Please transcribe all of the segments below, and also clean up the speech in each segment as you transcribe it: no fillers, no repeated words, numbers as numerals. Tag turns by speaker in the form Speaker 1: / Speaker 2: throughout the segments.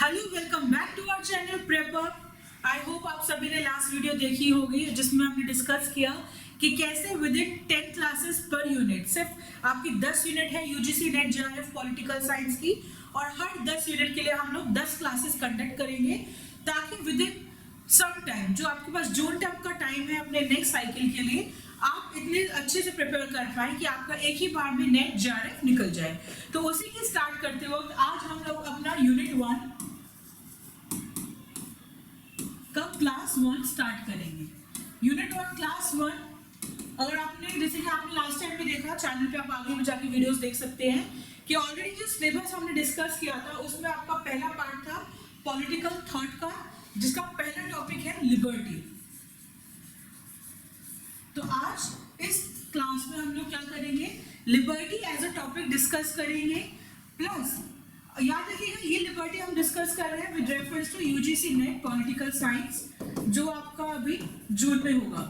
Speaker 1: Hello, welcome back to our channel Prepper. I hope आप सभी ने लास्ट वीडियो देखी होगी जिसमें हमने डिस्कस किया कि कैसे with in 10 classes per unit, सिर्फ आपकी 10 यूनिट है UGC net JRF political science की, और हर 10 यूनिट के लिए हम लोग 10 क्लासेस कंडक्ट करेंगे ताकि विद इन सम टाइम, जो आपके पास जून तक का टाइम है अपने नेक्स्ट साइकिल के लिए, आप इतने अच्छे से प्रिपेयर कर पाए कि आपका एक ही बार में नेट जेआरएफ निकल जाए। तो उसी की स्टार्ट करते वक्त आज हम लोग अपना यूनिट 1 का क्लास 1 स्टार्ट करेंगे। यूनिट 1 क्लास 1, अगर आपने जैसे कि आपने लास्ट टाइम भी देखा, चैनल पे आप आगे में जाके वीडियोस देख सकते हैं कि ऑलरेडी जो सिलेबस हमने डिस्कस किया था उसमें आपका पहला पार्ट था पॉलिटिकल थॉट का, जिसका पहला टॉपिक है लिबर्टी। तो आज इस क्लास में हम लोग क्या करेंगे, liberty as a topic discuss करेंगे। प्लस याद रखिएगा ये लिबर्टी हम डिस्कस कर रहे हैं with reference to UGC NET political science, जो आपका अभी जून में होगा।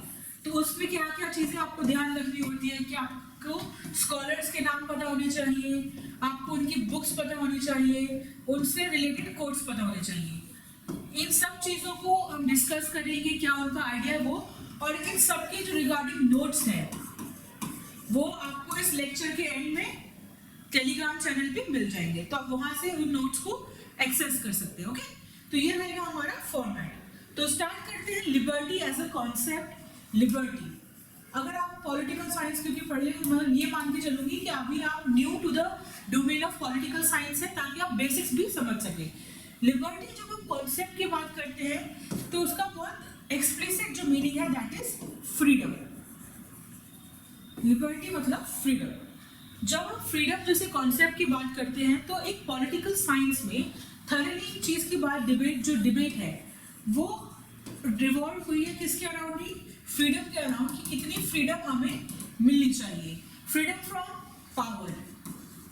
Speaker 1: तो उसमें क्या क्या चीजें आपको ध्यान रखनी होती है कि आपको स्कॉलर्स के नाम पता होने चाहिए, आपको उनकी बुक्स पता होनी चाहिए, उनसे रिलेटेड कोर्स पता होने चाहिए। इन सब चीजों को हम डिस्कस करेंगे, क्या उनका आइडिया है वो, और इन सबके जो रिगार्डिंग नोट्स हैं वो आपको इस लेक्चर के एंड में टेलीग्राम चैनल पे मिल जाएंगे, तो आप वहां से उन नोट्स को एक्सेस कर सकते हैं। ओके, तो ये रहेगा हमारा फॉर्मेट। तो स्टार्ट करते हैं liberty as a concept. Liberty, अगर आप पॉलिटिकल साइंस क्योंकि पढ़े, मैं ये मान के चलूंगी कि अभी आप new to the domain of political science है ताकि आप बेसिक्स भी समझ सके। लिबर्टी जब हम कॉन्सेप्ट की बात करते हैं तो उसका बहुत एक्सप्लिसिट जो मीनिंग है दैट इज फ्रीडम। लिबर्टी मतलब फ्रीडम। जब हम फ्रीडम जैसे कॉन्सेप्ट की बात करते हैं तो एक पॉलिटिकल साइंस में थॉरली चीज की बात, डिबेट है वो रिवॉल्व हुई है किसके अराउंड ही, फ्रीडम के अराउंड, कि कितनी फ्रीडम हमें मिलनी चाहिए। Freedom from power.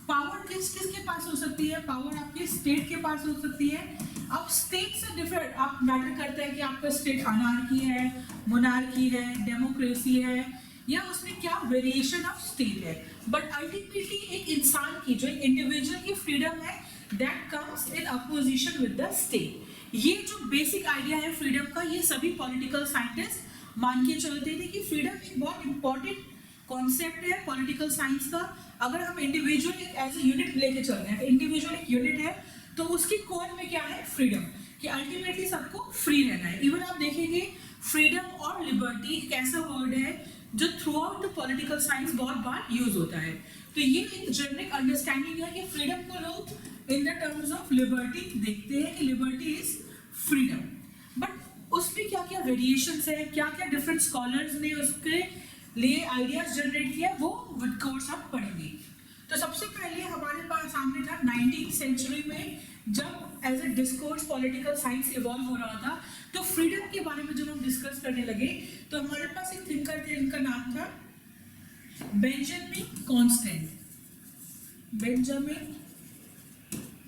Speaker 1: पावर किसके पास हो सकती है, पावर आपके स्टेट के पास हो सकती है। अब स्टेट से डिफरेंट आप मैटर करता है कि आपका स्टेट अनार्की है, मोनार्की है, डेमोक्रेसी है, या उसमें क्या वेरिएशन ऑफ स्टेट है। बट अल्टीमेटली एक इंसान की, जो एक इंडिविजुअल की फ्रीडम है, that comes in opposition with the state. ये जो बेसिक आइडिया है फ्रीडम का, ये सभी पॉलिटिकल साइंटिस्ट मान के चलते थे कि फ्रीडम एक बहुत इंपॉर्टेंट कॉन्सेप्ट है पॉलिटिकल साइंस का। अगर हम इंडिविजुअल एज ए यूनिट लेके चल रहे हैं, इंडिविजुअल एक यूनिट है, तो उसकी कोर में क्या है, फ्रीडम, कि अल्टीमेटली सबको फ्री रहना है। इवन आप देखेंगे फ्रीडम और लिबर्टी एक ऐसा वर्ड है जो through out the political science बहुत बार यूज होता है। तो ये एक जेनरिक अंडरस्टैंडिंग है कि फ्रीडम को लोग in the terms of liberty देखते हैं कि लिबर्टी इज फ्रीडम। बट उसमें क्या क्या वेरिएशंस है, क्या क्या डिफरेंट स्कॉलर्स ने उसके लिए आइडियाज जनरेट किया, वो विद कोर्स आप पढ़ेंगे। तो सबसे पहले हमारे पास सामने था 19th सेंचुरी में, जब as a discourse political science evolve हो रहा था, तो फ्रीडम के बारे में जब हम डिस्कस करने लगे तो हमारे पास एक थिंकर थे, इनका नाम था बेंजामिन कॉन्स्टेंट। Benjamin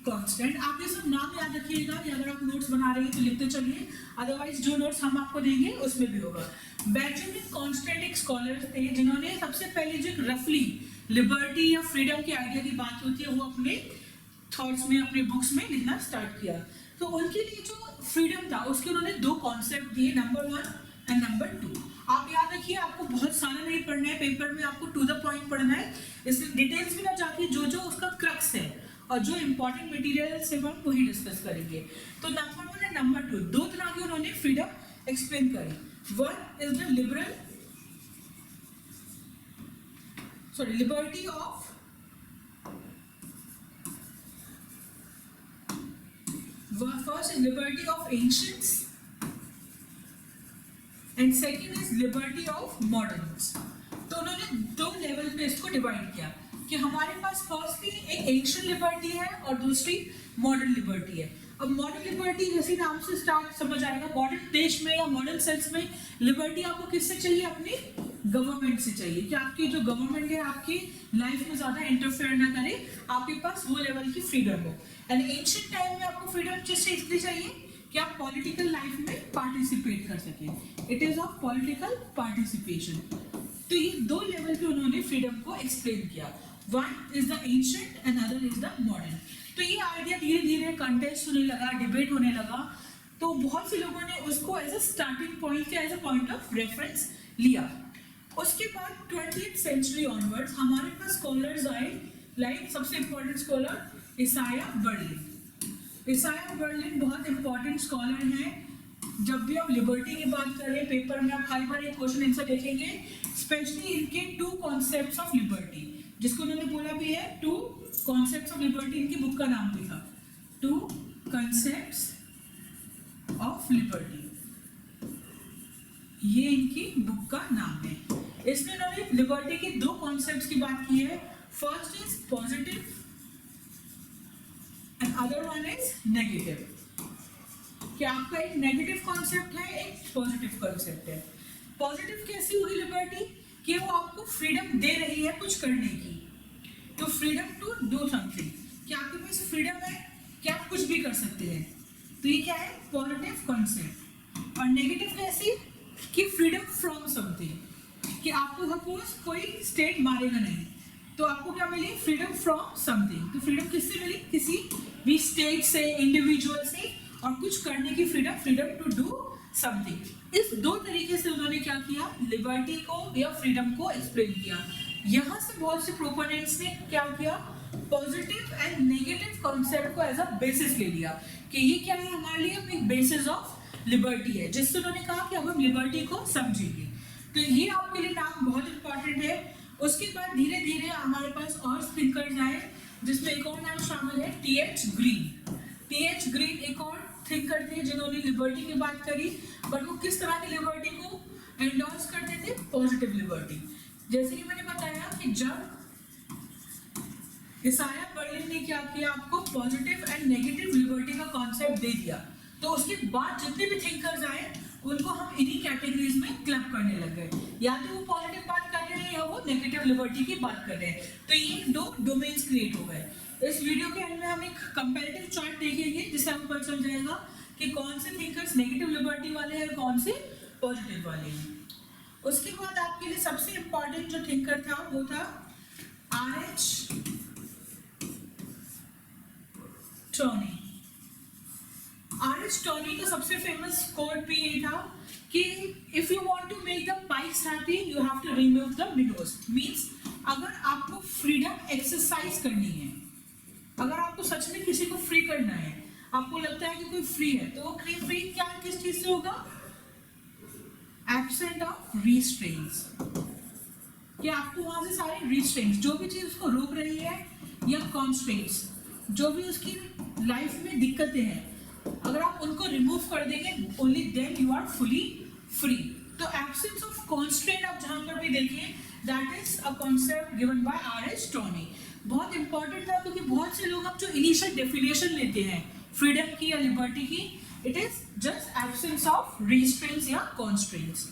Speaker 1: constant. आप ये सब नाम याद रखिएगा कि अगर आप नोट्स बना रहे हैं तो लिखते चलिए, अदरवाइज जो नोट्स हम आपको देंगे उसमें भी होगा। बेंजामिन कॉन्स्टेंट एक स्कॉलर थे जिन्होंने सबसे पहले जो रफली लिबर्टी या फ्रीडम के आइडिया की बात होती है वो अपने थॉट्स में, अपने बुक्स में लिखना स्टार्ट किया। तो उनके लिए जो फ्रीडम था उसके उन्होंने दो कॉन्सेप्ट दिए, नंबर 1 एंड नंबर 2। आप याद रखिए, आपको बहुत सारा नहीं पढ़ना है, पेपर में आपको टू द पॉइंट पढ़ना है, इसमें डिटेल्स भी ना जाके जो जो उसका क्रक्स है और जो इंपॉर्टेंट मटेरियल से हम वही डिस्कस करेंगे। तो नंबर 1 एंड नंबर 2 दो तरह की उन्होंने फ्रीडम एक्सप्लेन करी। One is the liberty of first is liberty of ancients and second is liberty of moderns। तो उन्होंने दो लेवल पे इसको डिवाइड किया कि हमारे पास फर्स्टली एक एंशिएंट लिबर्टी है और दूसरी मॉडर्न लिबर्टी है। अब मॉडर्न लिबर्टी जैसे नाम से स्टार्ट समझ आएगा, मॉडर्न देश में या मॉडर्न सेंस में लिबर्टी आपको किससे चाहिए, अपनी गवर्नमेंट से चाहिए, कि आपकी जो गवर्नमेंट है आपकी लाइफ में ज्यादा इंटरफेयर ना करे, आपके पास वो लेवल की फ्रीडम हो। एंड एंशिएंट टाइम में आपको फ्रीडम किस चीज के लिए चाहिए, कि आप पॉलिटिकल लाइफ में पार्टिसिपेट कर सकें। It is of political participation. तो ये दो लेवल पे उन्होंने फ्रीडम को एक्सप्लेन किया, one is the ancient and other is the modern. तो ये आइडिया धीरे धीरे कंटेस्ट होने लगा, डिबेट होने लगा, तो बहुत से लोगों ने उसको एज अ स्टार्टिंग पॉइंट या as a point of reference लिया। उसके बाद 20th सेंचुरी ऑनवर्ड्स हमारे पास स्कॉलर्स आए, लाइक सबसे important scholar Isaiah Berlin. Isaiah Berlin बहुत इंपॉर्टेंट स्कॉलर हैं। जब भी आप लिबर्टी की बात करें पेपर में, आप हर बार एक क्वेश्चन आंसर देखेंगे, स्पेशली इनके 2 कॉन्सेप्ट्स ऑफ लिबर्टी, जिसको उन्होंने बोला भी है 2 कॉन्सेप्ट्स ऑफ लिबर्टी, इनकी बुक का नाम भी था 2 कॉन्सेप्ट्स ऑफ लिबर्टी, ये इनकी बुक का नाम है। इसमें उन्होंने लिबर्टी के 2 कॉन्सेप्ट्स की बात की है, first is positive and other one is negative. कि आपका एक नेगेटिव कॉन्सेप्ट है, एक पॉजिटिव कॉन्सेप्ट है। पॉजिटिव कैसी हुई लिबर्टी कि वो आपको फ्रीडम दे रही है कुछ करने की, तो फ्रीडम टू डू समथिंग, कि आपके पास फ्रीडम है कि आप कुछ भी कर सकते हैं, तो ये क्या है पॉजिटिव कॉन्सेप्ट। और नेगेटिव कैसी कि फ्रीडम फ्रॉम समथिंग, कि आपको सपोज कोई स्टेट मारेगा नहीं तो आपको क्या मिली फ्रीडम फ्रॉम समथिंग। तो फ्रीडम किससे मिली, किसी भी स्टेट से, इंडिविजुअल से, और कुछ करने की freedom, freedom to do something. इस 2 तरीके से उन्होंने क्या किया, लिबर्टी को या फ्रीडम को एक्सप्लेन किया। यहाँ से बहुत से प्रोपोनेंट्स ने क्या किया, पॉजिटिव एंड नेगेटिव कॉन्सेप्ट को एज अ बेसिस ले लिया कि ये क्या है हमारे लिए एक बेसिस ऑफ लिबर्टी है, जिससे उन्होंने कहा कि अब हम लिबर्टी को समझेंगे। तो ये आपके लिए नाम बहुत इंपॉर्टेंट है। उसके बाद धीरे धीरे हमारे पास और थिंकर्स आए, जिसमें एक और नाम शामिल है टी.एच. ग्रीन। टी.एच. ग्रीन एक और थिंकर थे जिन्होंने लिबर्टी की बात करी, बट वो किस तरह की लिबर्टी को एंडोर्स करते थे, पॉजिटिव लिबर्टी। जैसे कि मैंने बताया कि जब इसाया बर्लिन ने क्या किया, आपको पॉजिटिव एंड नेगेटिव लिबर्टी का कॉन्सेप्ट दे दिया, तो उसके बाद जितने भी थिंकर्स आए उनको हम इन्हीं कैटेगरीज में क्लब करने लग गए, या तो वो पॉजिटिव बात कर रहे हैं या वो नेगेटिव लिबर्टी की बात कर रहे हैं। तो ये 2 डोमेन्स क्रिएट हो गए। इस वीडियो के एंड में हम एक कंपैरेटिव चार्ट देखेंगे, जिससे हमको पता चल जाएगा कि कौन से थिंकर्स नेगेटिव लिबर्टी वाले हैं, कौन से पॉजिटिव वाले हैं। उसके बाद आपके लिए सबसे इंपॉर्टेंट जो थिंकर था वो था आर.एच. टॉनी। आर.एच. टॉनी का सबसे फेमस कोट भी ये था कि if you want to make the pikes happy you have to remove the minnows. Means अगर आपको फ्रीडम एक्सरसाइज करनी है, अगर आपको सच में किसी को फ्री करना है, आपको लगता है कि कोई फ्री है, तो वो फ्री क्या किस चीज से होगा, एब्सेंट ऑफ रिस्ट्रेंट्स। कि आपको वहां से सारे रिस्ट्रेंट्स, जो भी चीज उसको रोक रही है, या कॉन्स्ट्रेंट्स, जो भी उसकी लाइफ में दिक्कतें हैं, अगर आप उनको रिमूव कर देंगे, only then you are fully free. तो एब्सेंस ऑफ कॉन्स्ट्रेंट आप जहां पर भी देखिए, that is a concept given by R H. Tawney. बहुत इंपॉर्टेंट था क्योंकि बहुत से लोग अब जो इनिशियल डेफिनेशन लेते हैं फ्रीडम की या लिबर्टी की, it is just absence of restraints या कॉन्स्ट्रेंट्स।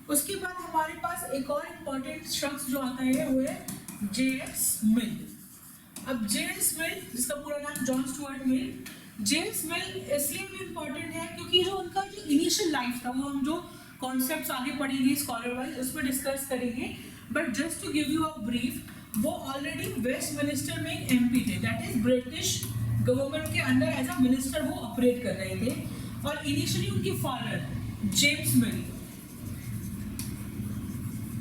Speaker 1: उसके बाद हमारे पास एक और इंपॉर्टेंट शख्स जो आता है वो है जे.एस. मिल। अब जे.एस. मिल, जिसका पूरा नाम जॉन स्टुअर्ट मिल, जे.एस. मिल इसलिए भी इम्पोर्टेंट है क्योंकि जो उनका जो इनिशियल लाइफ था, वो हम जो कॉन्सेप्ट्स आगे पढ़ेंगे स्कॉलर वाइज उसमें डिस्कस करेंगे, but just to give you a brief, वो ऑलरेडी वेस्टमिनिस्टर में एक एमपी थे, दैट इज ब्रिटिश गवर्नमेंट के अंडर एज अ मिनिस्टर वो ऑपरेट कर रहे थे। और इनिशियली उनके फादर जेम्स मिल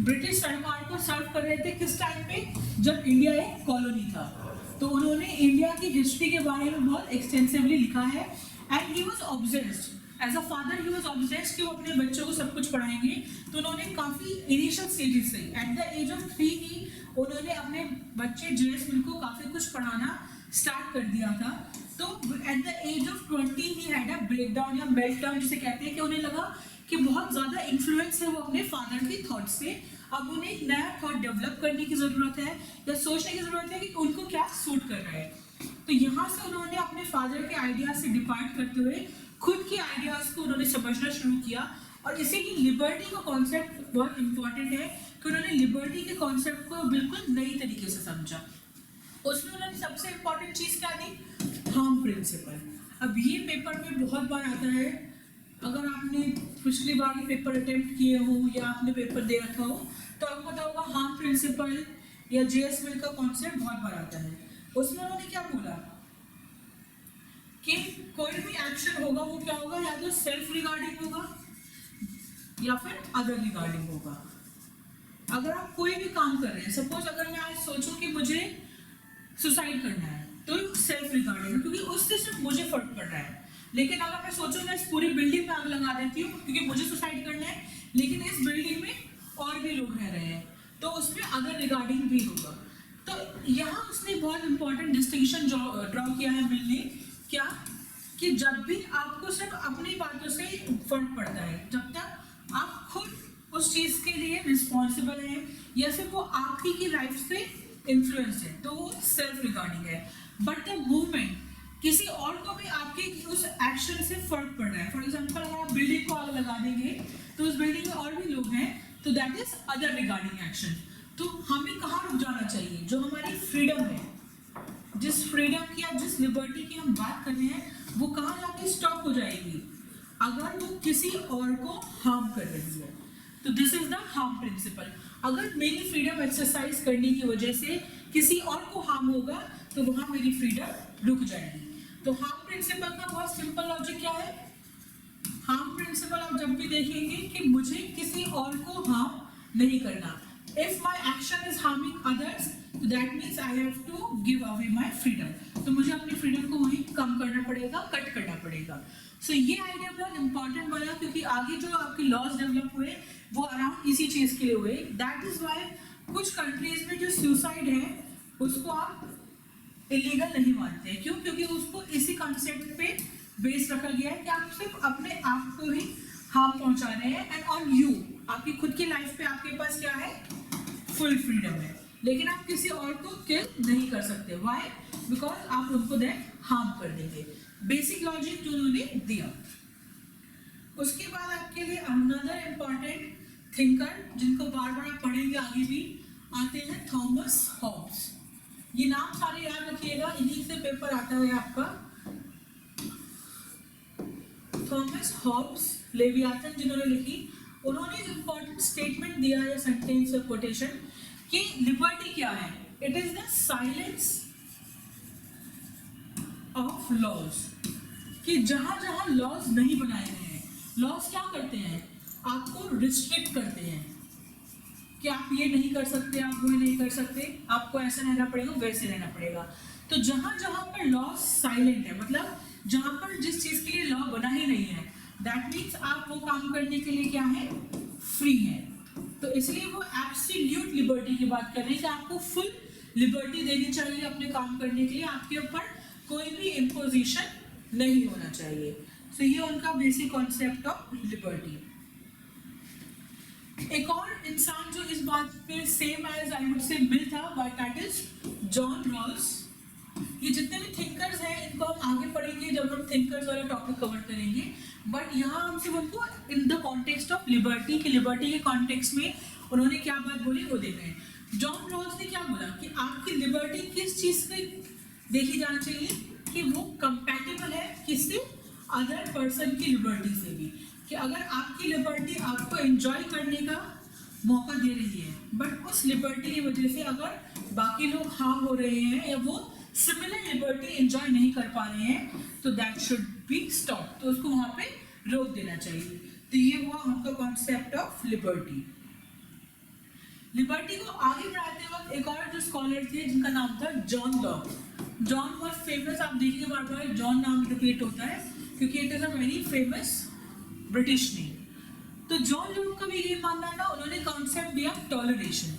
Speaker 1: ब्रिटिश सरकार को सर्व कर रहे थे किस टाइम पे, जब इंडिया एक कॉलोनी था। तो उन्होंने इंडिया की हिस्ट्री के बारे में बहुत एक्सटेंसिवली लिखा है, and he was obsessed as a father, he was obsessed कि वो अपने बच्चों को सब कुछ पढ़ाएंगे। तो उन्होंने काफ़ी इनिशियल स्टेजेस से, एट द एज ऑफ 3 ही उन्होंने अपने बच्चे जे.एस. मिल को काफ़ी कुछ पढ़ाना स्टार्ट कर दिया था। तो at the age of 20 he had a breakdown या मेल्टडाउन जिसे कहते हैं, कि उन्हें लगा कि बहुत ज़्यादा इन्फ्लुएंस है वो अपने फादर के थॉट से। अब उन्हें एक नया थॉट डेवलप करने की ज़रूरत है या सोचने की ज़रूरत है कि उनको क्या सूट कर रहा है। तो यहाँ से उन्होंने अपने फादर के आइडियाज से डिपार्ट करते हुए खुद के आइडियाज़ को उन्होंने समझना शुरू किया, और इसीलिए लिबर्टी का कॉन्सेप्ट बहुत इंपॉर्टेंट है कि उन्होंने लिबर्टी के कॉन्सेप्ट को बिल्कुल नई तरीके से समझा। उसमें उन्होंने सबसे इंपॉर्टेंट चीज़ क्या दी, हार्म प्रिंसिपल। अब ये पेपर में बहुत बार आता है, अगर आपने पिछली बार भी पेपर अटेम्प्ट किए हो या आपने पेपर दे रखा हो तो आपको पता होगा हार्म प्रिंसिपल या जे.एस. मिल का कॉन्सेप्ट बहुत बार आता है। उसमें उन्होंने क्या बोला कि कोई भी एक्शन होगा वो क्या होगा, या तो सेल्फ रिगार्डिंग होगा या फिर अदर रिगार्डिंग होगा। अगर आप कोई भी काम कर रहे हैं, सपोज अगर मैं आज सोचूं कि मुझे सुसाइड करना है, तो सेल्फ रिगार्डिंग है क्योंकि उससे सिर्फ मुझे फर्क पड़ रहा है। लेकिन अगर मैं सोचूं मैं इस पूरी बिल्डिंग में आग लगा देती हूँ क्योंकि मुझे सुसाइड करना है, लेकिन इस बिल्डिंग में और भी लोग रह रहे हैं, तो उसमें अदर रिगार्डिंग भी होगा। तो यहाँ उसने बहुत इंपॉर्टेंट डिस्टिंक्शन ड्रॉ किया है मिल ने, क्या कि जब भी आपको सिर्फ अपनी बातों से फर्क पड़ता है, जब तक आप खुद उस चीज के लिए रिस्पॉन्सिबल हैं या फिर वो आपकी की लाइफ से इन्फ्लुएंस है, तो वो सेल्फ रिगार्डिंग है। बट द मूवमेंट किसी और को भी आपके उस एक्शन से फर्क पड़ रहा है, फॉर एग्जाम्पल अगर आप बिल्डिंग को आग लगा देंगे तो उस बिल्डिंग में और भी लोग हैं, तो that is other regarding action. तो हमें कहाँ रुक जाना चाहिए, जो हमारी फ्रीडम है, जिस फ्रीडम की या जिस लिबर्टी की हम बात कर रहे हैं, वो कहाँ जाके स्टॉप हो जाएगी अगर वो किसी और को हार्म कर रही है। तो this is the harm principal. अगर मेरी फ्रीडम एक्सरसाइज करने की वजह से किसी और को हार्म होगा तो वहां मेरी फ्रीडम रुक जाएगी। तो हार्म प्रिंसिपल का बहुत सिंपल लॉजिक क्या है, हार्म प्रिंसिपल आप जब भी देखेंगे कि मुझे किसी और को हार्म नहीं करना। If my action is harming others, that means I have to give away my freedom. तो मुझे अपनी फ्रीडम को वहीं कम करना पड़ेगा, कट करना पड़ेगा। सो ये आइडिया बहुत इंपॉर्टेंट बना क्योंकि आगे जो आपके लॉज डेवलप हुए वो अराउंड इसी चीज के लिए हुए। दैट इज वाई कुछ कंट्रीज में जो सुसाइड है उसको आप इलीगल नहीं मानते हैं। क्यों? क्योंकि उसको इसी कॉन्सेप्ट पे बेस रखा गया है कि आप सिर्फ अपने आप को ही हार्म पहुंचा रहे हैं, एंड ऑन यू, आपकी खुद की लाइफ पे आपके पास क्या है, फुल फ्रीडम है, लेकिन आप किसी और को किल नहीं कर सकते। व्हाई? बिकॉज आप उनको देन हार्म कर देंगे। बेसिक लॉजिक जो उन्होंने दिया। उसके बाद आपके लिए अनदर इम्पॉर्टेंट थिंकर जिनको बार बार आप पढ़ेंगे आगे भी, आते हैं थॉमस हॉब्स। ये नाम सारे याद रखिएगा, इन्हीं से पेपर आता है आपका। थॉमस हॉब्स लेवियाथन जिन्होंने लिखी, उन्होंने एक इम्पॉर्टेंट स्टेटमेंट दिया है, सेंटेंस और कोटेशन, कि लिबर्टी क्या है, it is the silence of laws. कि जहां जहां लॉज नहीं बनाए गए हैं, लॉज क्या करते हैं, आपको रिस्ट्रिक्ट करते हैं कि आप ये नहीं कर सकते, आप वो नहीं कर सकते, आपको ऐसा रहना पड़ेगा, वैसे रहना पड़ेगा। तो जहां जहां पर लॉ साइलेंट है, मतलब जहां पर जिस चीज के लिए लॉ बना ही नहीं है, दैट मीन्स आप वो काम करने के लिए क्या है, फ्री है। तो इसलिए वो एब्सोल्यूट लिबर्टी की बात कर रहे हैं कि आपको फुल लिबर्टी देनी चाहिए अपने काम करने के लिए, आपके ऊपर कोई भी इम्पोजिशन नहीं होना चाहिए। तो ये उनका बेसिक कॉन्सेप्ट ऑफ लिबर्टी। एक और इंसान जो इस बात पे सेम एज आई वुड से मिल था, but that is John Rawls. ये जितने भी थिंकर्स हैं इनको हम आगे पढ़ेंगे जब हम थिंकर्स वाला टॉपिक कवर करेंगे, बट यहाँ हम सिर्फ उनको in the context of liberty के, लिबर्टी के कॉन्टेक्स्ट में उन्होंने क्या बात बोली वो देख रहे हैं। जॉन रॉल्स ने क्या बोला कि आपकी लिबर्टी किस चीज से देखी जानी चाहिए, कि वो कंपैटिबल है किससे, अदर पर्सन की लिबर्टी से भी। कि अगर आपकी लिबर्टी आपको एंजॉय करने का मौका दे रही है, बट उस लिबर्टी की वजह से अगर बाकी लोग हार्म हो रहे हैं या वो सिमिलर लिबर्टी एंजॉय नहीं कर पा रहे हैं, तो दैट शुड बी स्टॉप, तो उसको वहां पे रोक देना चाहिए। तो ये हुआ उनका कॉन्सेप्ट ऑफ लिबर्टी। लिबर्टी को आगे बढ़ाते वक्त एक और जो स्कॉलर थे जिनका नाम था जॉन लॉक। जॉन बहुत फेमस, आप देखिए बार बार जॉन नाम रिपीट होता है क्योंकि it is a very famous British name. तो जॉन लॉक का भी ये मानना था, उन्होंने कॉन्सेप्ट दिया टॉलरेशन,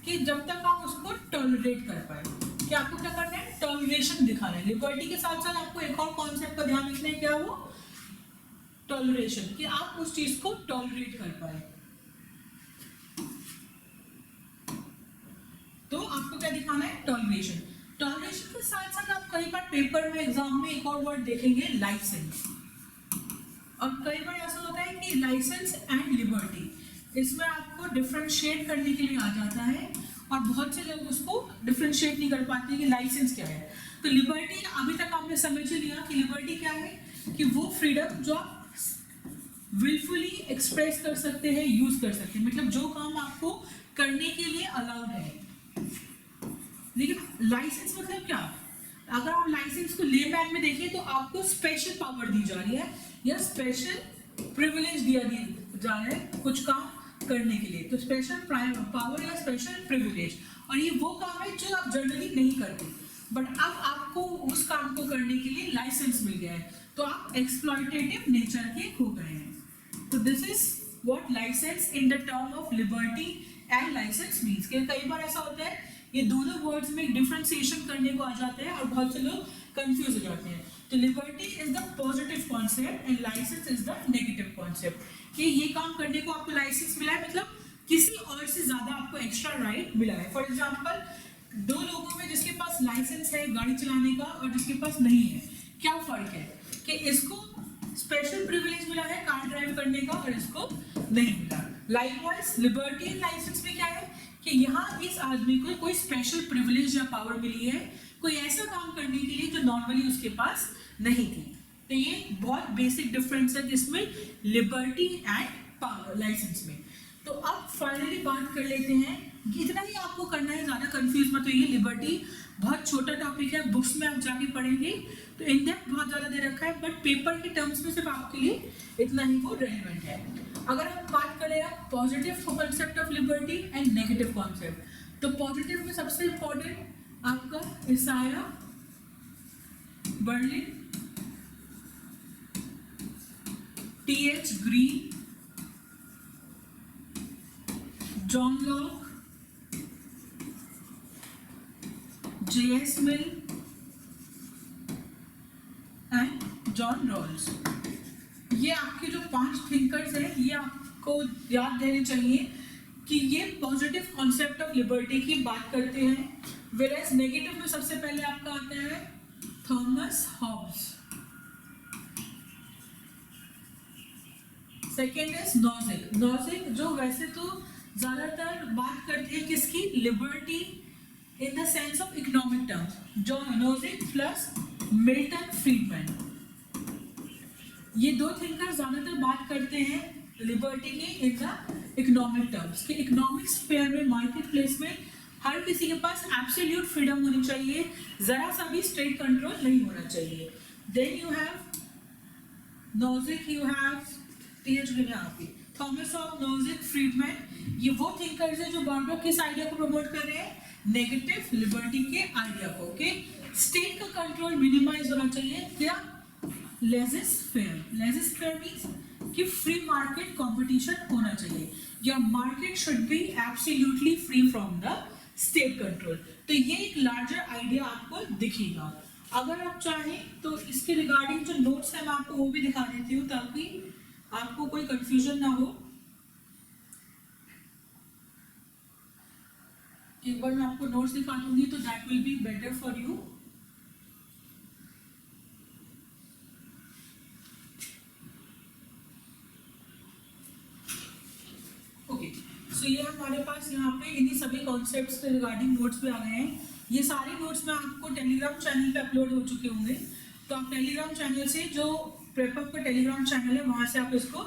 Speaker 1: कि जब तक आप उसको टॉलरेट कर पाए, कि आपको क्या करना है, टॉलरेशन दिखाना है। लिबर्टी के साथ साथ आपको एक और कॉन्सेप्ट का ध्यान रखना है, क्या वो, टॉलरेशन, कि आप उस चीज को टॉलरेट कर पाए। तो आपको क्या दिखाना है, टॉलरेशन। टॉलरेशन के साथ साथ आप कई बार पेपर में, एग्जाम में एक और वर्ड देखेंगे, लाइसेंस। और कई बार ऐसा होता है कि लाइसेंस एंड लिबर्टी, इसमें आपको डिफरेंशिएट करने के लिए आ जाता है, और बहुत से लोग उसको डिफरेंशिएट नहीं कर पाते कि लाइसेंस क्या है। तो लिबर्टी अभी तक आपने समझ लिया कि लिबर्टी क्या है, कि वो फ्रीडम जो आप विलफुली एक्सप्रेस कर सकते हैं, यूज कर सकते हैं, मतलब जो काम आपको करने के लिए अलाउड है। लेकिन लाइसेंस मतलब क्या? अगर आप लाइसेंस को लेमैन में देखें तो आपको स्पेशल पावर दी जा रही है या स्पेशल प्रिविलेज दिया जा रहा है कुछ काम करने के लिए। तो स्पेशल पावर या स्पेशल प्रिविलेज, और ये वो काम है जो आप जनरली नहीं करते, बट अब आपको उस काम को करने के लिए लाइसेंस मिल गया है, तो आप एक्सप्लॉयटेटिव नेचर के हो गए हैं। तो this is what license in the term of liberty and license means. कि कई बार ऐसा होता है ये दोनों वर्ड्स में डिफरेंशिएशन करने को आ जाते हैं और बहुत से लोग कंफ्यूज हो जाते हैं। तो liberty is the positive concept and license is the negative concept. कि ये काम करने को आपको लाइसेंस मिला है, मतलब किसी और से ज्यादा आपको एक्स्ट्रा राइट मिला है। फॉर एग्जाम्पल, दो लोगों में जिसके पास लाइसेंस है गाड़ी चलाने का और जिसके पास नहीं है, क्या फर्क है? कि इसको स्पेशल प्रिविलेज मिला है कार ड्राइव करने का और इसको नहीं मिला। लाइकवाइज लिबर्टी एंड लाइसेंस में क्या है कि यहाँ इस आदमी को कोई स्पेशल प्रिविलेज या पावर मिली है कोई ऐसा काम करने के लिए जो नॉर्मली उसके पास नहीं थी। तो ये बहुत बेसिक डिफरेंस है जिसमें लिबर्टी एंड पावर लाइसेंस में। तो अब फाइनली बात कर लेते हैं, इतना ही आपको करना है, ज्यादा कंफ्यूज मत होइए। लिबर्टी बहुत छोटा टॉपिक है, बुक्स में आप जाके पढ़ेंगे तो इन डेप्थ बहुत ज्यादा दे रखा है, बट पेपर के टर्म्स में सिर्फ आपके लिए इतना ही वो रेलेवेंट है। अगर हम बात करें positive concept of liberty and negative concept, तो पॉजिटिव में सबसे इंपॉर्टेंट आपका Isaiah Berlin, T H. Green, John Locke, J.S. Mill and John Rawls. ये आपके जो 5 थिंकर्स हैं, ये आपको याद देने चाहिए कि ये पॉजिटिव कॉन्सेप्ट ऑफ लिबर्टी की बात करते हैं। वेयरएज नेगेटिव में सबसे पहले आपका आता है Thomas Hobbes, second is Nozick. Nozick जो वैसे तो ज्यादातर बात करते हैं किसकी, liberty in the sense of economic terms, जो नॉजिक प्लस मिल्टन फ्रीडमैन, ये दो थिंकर ज्यादातर बात करते हैं लिबर्टी के इन द इकोनॉमिक टर्म्स। कि इकोनॉमिक स्फीयर में, मार्केट प्लेस में हर किसी के पास एब्सोल्यूट फ्रीडम होनी चाहिए, जरा सा भी स्टेट कंट्रोल नहीं होना चाहिए। Then you have Nozick, you have Thomas of Nozick, Friedman, ये वो थिंकर्स हैं जो बार बार किस आइडिया को प्रमोट कर रहे हैं, नेगेटिव लिबर्टी के आइडिया को। ओके, स्टेट का कंट्रोल मिनिमाइज होना चाहिए। क्या, लेजिस फेयर, लेजिस फेयर मींस कि फ्री मार्केट कंपटीशन होना चाहिए, your market should be absolutely free from the state control. तो ये एक लार्जर आइडिया आपको दिखेगा। अगर आप चाहें तो इसके रिगार्डिंग जो नोट्स है मैं आपको वो भी दिखा देती हूँ ताकि आपको कोई कंफ्यूजन ना हो। एक बार मैं आपको नोट्स दिखा दूंगी तो that will be better for you. Okay, so ये हमारे पास यहाँ पे इन्हीं सभी कॉन्सेप्ट्स के रिगार्डिंग नोट्स भी आ गए हैं। ये सारे नोट्स में आपको टेलीग्राम चैनल पे अपलोड हो चुके होंगे, तो आप टेलीग्राम चैनल से, जो प्रेपअप का टेलीग्राम चैनल है, वहाँ से आप इसको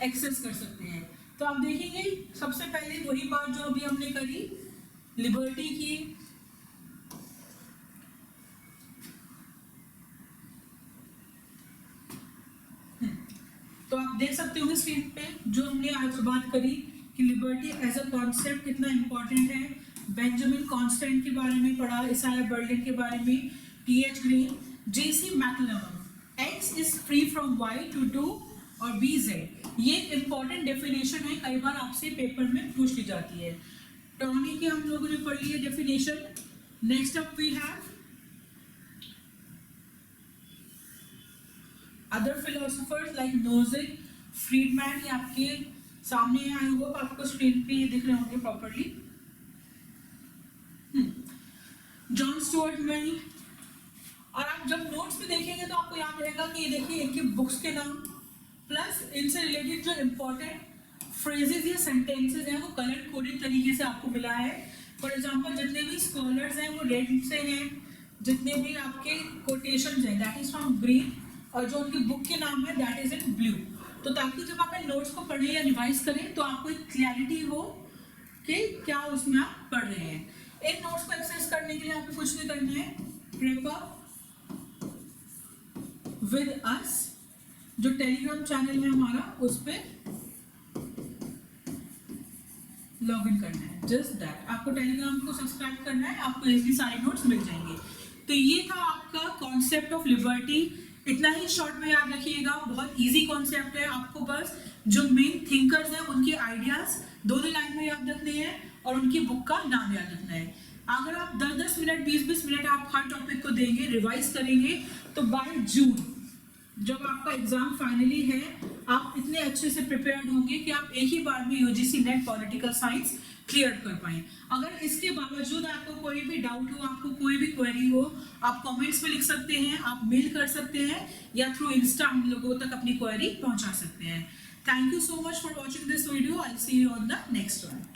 Speaker 1: एक्सेस कर सकते हैं। तो आप देखेंगे सबसे पहले वही बात जो अभी हमने करी लिबर्टी की, तो आप देख सकते हो स्क्रीन पे जो हमने आज बात करी कि लिबर्टी एज अ कॉन्सेप्ट कितना इंपॉर्टेंट है। बेंजामिन कॉन्स्टेंट के बारे में पढ़ा, इसाया बर्लिन के बारे में, TH. Green, J.C. मैक्लमन, X is free from Y to do और B Z, ये इंपॉर्टेंट डेफिनेशन है, कई बार आपसे पेपर में पूछ ली जाती है। टॉनी की हम लोगों ने पढ़ ली है definition. Next up we have other philosophers like Nozick, Friedman, ये आपके सामने है, आई होप आपको स्क्रीन पे ये दिख रहे होंगे प्रॉपर्ली। जॉन स्टुअर्ट मिल, और आप जब नोट्स में देखेंगे तो आपको याद रहेगा कि ये देखिए इनकी बुक्स के नाम प्लस इनसे रिलेटेड जो इम्पोर्टेंट फ्रेजेस या सेंटेंसेस हैं वो कलर कोडेड तरीके से आपको मिला है। फॉर एग्जांपल जितने भी स्कॉलर्स हैं वो रेड से हैं, जितने भी आपके कोटेशंस हैं दैट इज फ्रॉम ग्रीन, और जो उनकी बुक के नाम है दैट इज इन ब्लू। तो ताकि जब आप नोट्स को पढ़ें या रिवाइज करें तो आपको एक क्लैरिटी हो कि क्या उसमें आप पढ़ रहे हैं। इन नोट्स को एक्सेस करने के लिए आपको कुछ नहीं करना है, प्रेपर विद अस जो टेलीग्राम चैनल है हमारा, उस पर लॉग इन करना है। जस्ट दैट, आपको टेलीग्राम को सब्सक्राइब करना है, आपको इजीली सारे नोट्स मिल जाएंगे। तो ये था आपका कॉन्सेप्ट ऑफ लिबर्टी। इतना ही शॉर्ट में याद रखिएगा, बहुत इजी कॉन्सेप्ट है। आपको बस जो मेन थिंकर्स हैं उनके आइडियाज 2-2 लाइन में याद रखने हैं और उनकी बुक का नाम याद रखना है। अगर आप 10-10 मिनट 20-20 मिनट आप हर टॉपिक को देंगे, रिवाइज करेंगे, तो बाय जून जब आपका एग्जाम फाइनली है, आप इतने अच्छे से प्रिपेयर्ड होंगे कि आप एक ही बार में UGC NET political science clear कर पाएं। अगर इसके बावजूद आपको कोई भी डाउट हो, आपको कोई भी क्वेरी हो, आप कमेंट्स में लिख सकते हैं, आप मेल कर सकते हैं, या थ्रू इंस्टा हम लोगों तक अपनी क्वेरी पहुंचा सकते हैं। Thank you so much for watching this video. I will see you on the next one.